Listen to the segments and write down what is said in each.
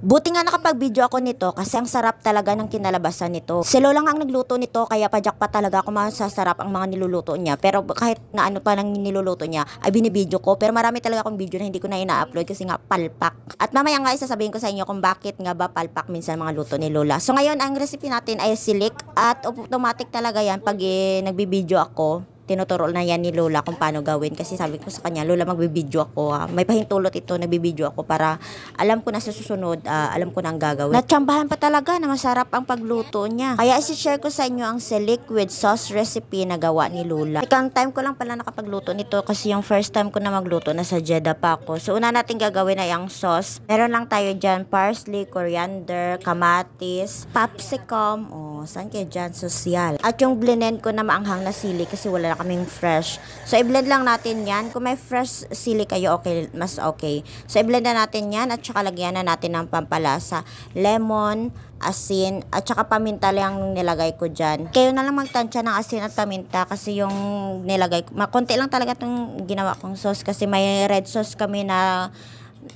Buti nga nakapag-video ako nito kasi ang sarap talaga ng kinalabasan nito. Si Lola nga ang nagluto nito kaya padyak pa talaga ako masasarap ang mga niluluto niya. Pero kahit na ano pa nang niluluto niya ay binibidyo ko. Pero marami talaga akong video na hindi ko na ina-upload kasi nga palpak. At mamaya nga isasabihin ko sa inyo kung bakit nga ba palpak minsan mga luto ni Lola. So ngayon ang recipe natin ay silik at automatic talaga yan pag nagbibideo ako. Tinuturo na yan ni Lola kung paano gawin kasi sabi ko sa kanya, Lola magbibideo ako ha. May pahintulot ito, nagbibideo ako para alam ko na sa susunod, alam ko na ang gagawin. Natsambahan pa talaga na masarap ang pagluto niya. Kaya isi-share ko sa inyo ang silik with sauce recipe na gawa ni Lola. Ikang time ko lang pala nakapagluto nito kasi yung first time ko na magluto nasa Jeddah pa ako. So una natin gagawin ay ang sauce. Meron lang tayo dyan parsley, coriander, kamatis, capsicum, saan kayo dyan? Social. At yung blend ko na maanghang na sili kasi wala kaming fresh. So, i-blend lang natin yan. Kung may fresh sili kayo, okay, mas okay. So, i-blend na natin yan at saka lagyan na natin ng pampalasa. Lemon, asin, at saka paminta lang nilagay ko dyan. Kayo na lang magtansya ng asin at paminta kasi yung nilagay ko, konti lang talaga itong ginawa kong sauce kasi may red sauce kami na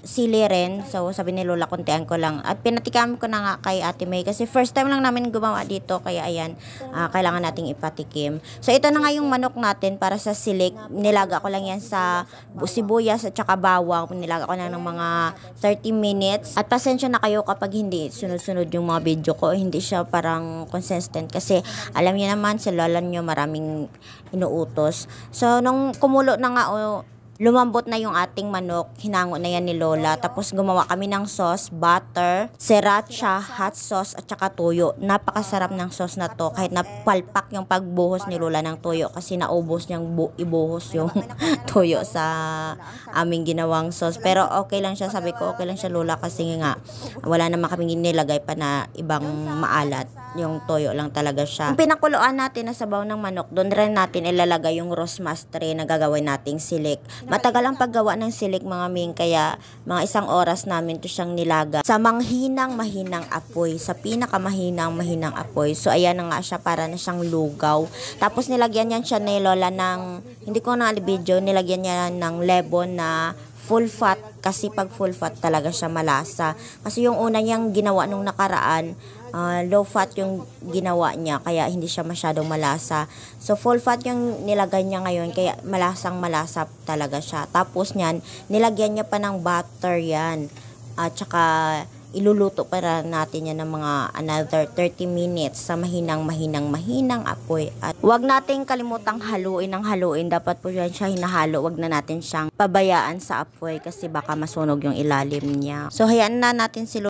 sili rin. So, sabi ni Lola, kontian ko lang. At pinatikim ko na nga kay Ate May kasi first time lang namin gumawa dito. Kaya ayan, kailangan nating ipatikim. So, ito na nga yung manok natin para sa silik. Nilaga ko lang yan sa sibuyas at saka bawang. Nilaga ko na ng mga 30 minutes. At pasensya na kayo kapag hindi sunod-sunod yung mga video ko. Hindi siya parang consistent kasi alam niyo naman si Lola nyo maraming inuutos. So, nung kumulo na nga lumambot na yung ating manok, hinango na yan ni Lola. Tapos gumawa kami ng sauce, butter, sriracha, hot sauce, at saka tuyo. Napakasarap ng sauce na to. Kahit napalpak yung pagbuhos ni Lola ng tuyo kasi naubos niyang ibuhos yung tuyo sa aming ginawang sauce. Pero okay lang siya. Sabi ko okay lang siya Lola kasi nga wala naman kaming nilagay pa na ibang maalat. Yung toyo lang talaga siya. Kung pinakuluan natin na sabaw ng manok, doon rin natin ilalagay yung rose mastre na gagawin nating silik. Matagal ang paggawa ng silik mga ming, kaya mga 1 oras namin to siyang nilaga sa mahinang apoy, sa pinakamahinang apoy. So ayan na nga siya, para na siyang lugaw. Tapos nilagyan niyan siya ni Lola ng, hindi ko na video, nilagyan niya ng lebon na full fat kasi pag full fat talaga siya malasa. Kasi yung una niyang ginawa nung nakaraan, low fat yung ginawa niya kaya hindi siya masyadong malasa. So full fat yung nilagay niya ngayon kaya malasang malasa talaga siya. Tapos niyan, nilagyan niya pa ng butter yan. At saka iluluto para natin yan ng mga another 30 minutes sa mahinang apoy. At wag nating kalimutang haluin ng haluin. Dapat po yan siya hinahalo. Wag na natin siyang pabayaan sa apoy kasi baka masunog yung ilalim niya. So hayaan na natin si